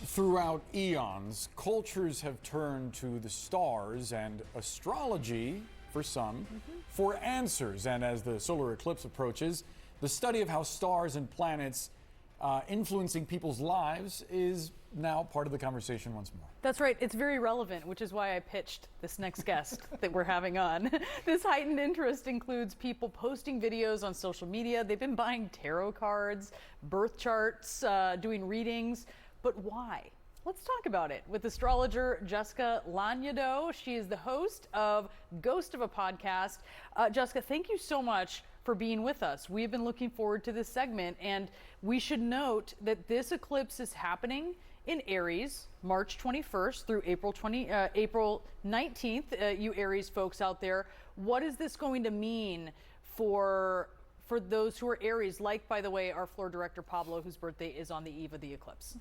Throughout eons, cultures have turned to the stars and astrology, for some, for answers. And as the solar eclipse approaches, the study of how stars and planets influencing people's lives is now part of the conversation once more. That's right. It's very relevant, which is why I pitched this next guest that we're having on. This heightened interest includes people posting videos on social media. They've been buying tarot cards, birth charts, doing readings. But why? Let's talk about it with astrologer Jessica Lanyadoo. She is the host of Ghost of a Podcast. Jessica, thank you so much for being with us. We've been looking forward to this segment, and we should note that this eclipse is happening in Aries, March 21st through April 19th. You Aries folks out there, what is this going to mean for those who are Aries, like, by the way, our floor director Pablo, whose birthday is on the eve of the eclipse?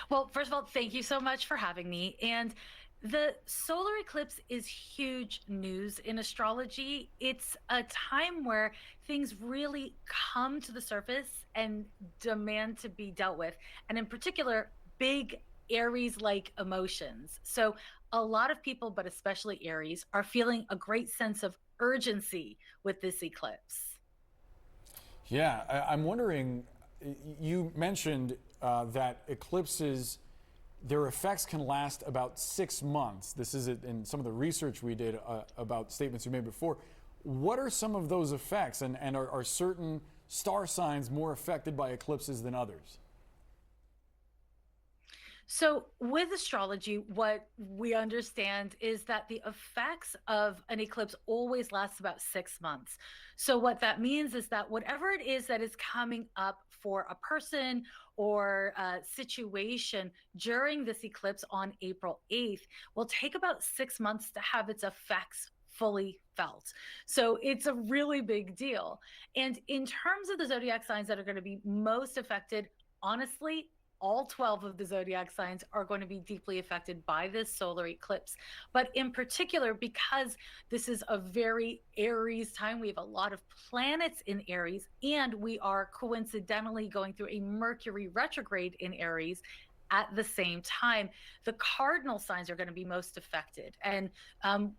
Well, first of all, thank you so much for having me. And the solar eclipse is huge news in astrology. It's a time where things really come to the surface and demand to be dealt with. And in particular, big Aries-like emotions. So a lot of people, but especially Aries, are feeling a great sense of urgency with this eclipse. Yeah, I'm wondering, you mentioned that eclipses, their effects can last about 6 months. This is in some of the research we did about statements you made before. What are some of those effects, and are certain star signs more affected by eclipses than others? So with astrology, what we understand is that the effects of an eclipse always lasts about 6 months. So what that means is that whatever it is that is coming up for a person or a situation during this eclipse on April 8th will take about 6 months to have its effects fully felt. So it's a really big deal. And in terms of the zodiac signs that are going to be most affected, honestly, all 12 of the zodiac signs are going to be deeply affected by this solar eclipse. But in particular, because this is a very Aries time, we have a lot of planets in Aries, and we are coincidentally going through a Mercury retrograde in Aries at the same time. The cardinal signs are going to be most affected. And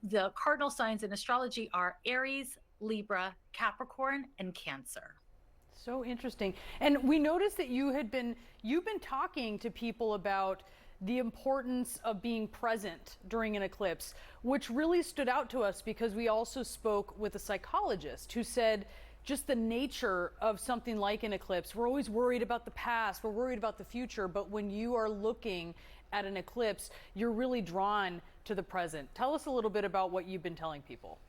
the cardinal signs in astrology are Aries, Libra, Capricorn, and Cancer. So interesting. And we noticed that you've been talking to people about the importance of being present during an eclipse, which really stood out to us because we also spoke with a psychologist who said just the nature of something like an eclipse. We're always worried about the past, we're worried about the future, but when you are looking at an eclipse, you're really drawn to the present. Tell us a little bit about what you've been telling people.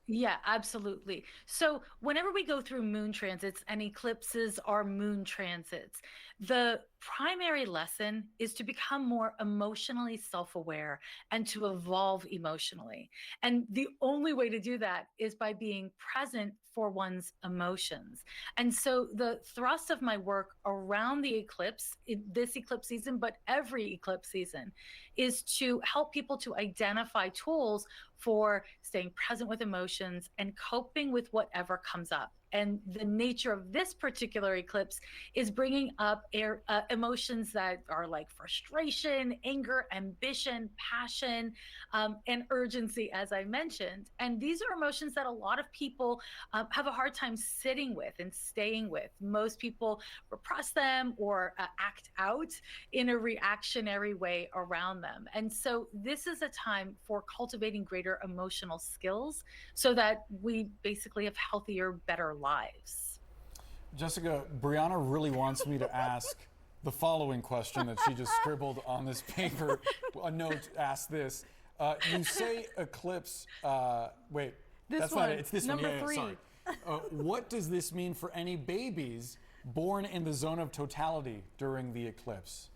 Yeah, absolutely. So whenever we go through moon transits, and eclipses are moon transits, the primary lesson is to become more emotionally self-aware and to evolve emotionally. And the only way to do that is by being present for one's emotions. And so the thrust of my work around the eclipse, this eclipse season, but every eclipse season, is to help people to identify tools for staying present with emotions and coping with whatever comes up. And the nature of this particular eclipse is bringing up emotions that are like frustration, anger, ambition, passion, and urgency, as I mentioned. And these are emotions that a lot of people have a hard time sitting with and staying with. Most people repress them or act out in a reactionary way around them. And so this is a time for cultivating greater emotional skills so that we basically have healthier, better lives. Jessica, Brianna really wants me to ask the following question that she just scribbled on this paper. A note asks this. You say eclipse, wait, this that's one, not it. It's this number one. Yeah, 3. sorry. What does this mean for any babies born in the zone of totality during the eclipse?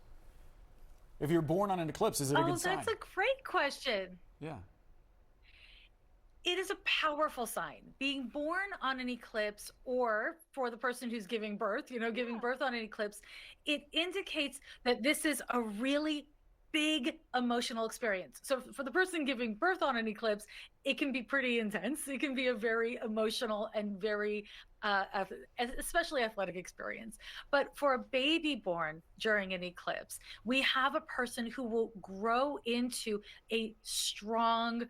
If you're born on an eclipse, is it a good sign? Oh, that's a great question. Yeah. It is a powerful sign. Being born on an eclipse, or for the person who's giving birth, giving birth on an eclipse, it indicates that this is a really big emotional experience. So for the person giving birth on an eclipse, it can be pretty intense. It can be a very emotional and very, especially athletic experience. But for a baby born during an eclipse, we have a person who will grow into a strong,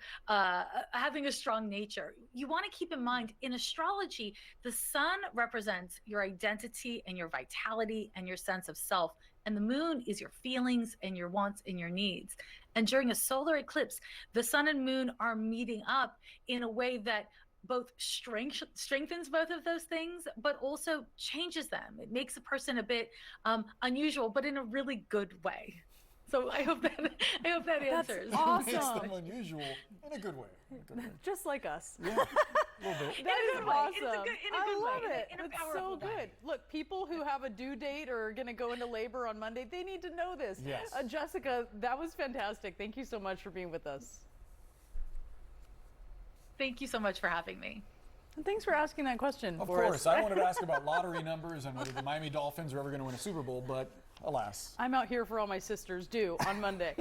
having a strong nature. You want to keep in mind, in astrology, the sun represents your identity and your vitality and your sense of self. And the moon is your feelings and your wants and your needs. And during a solar eclipse, the sun and moon are meeting up in a way that both strengthens both of those things, but also changes them. It makes a person a bit unusual, but in a really good way. So I hope that answers. Awesome. Makes them unusual in a good way. Just like us. Yeah, a little bit. That is In a good way. awesome. In a good I love way. it. In a It's so powerful good. way. Look, people who have a due date or are going to go into labor on Monday, they need to know this. Yes. Jessica, that was fantastic. Thank you so much for being with us. Thank you so much for having me. And thanks for asking that question, Of Boris. course, I wanted to ask about lottery numbers and whether the Miami Dolphins are ever going to win a Super Bowl, but alas. I'm out here for all my sisters due on Monday.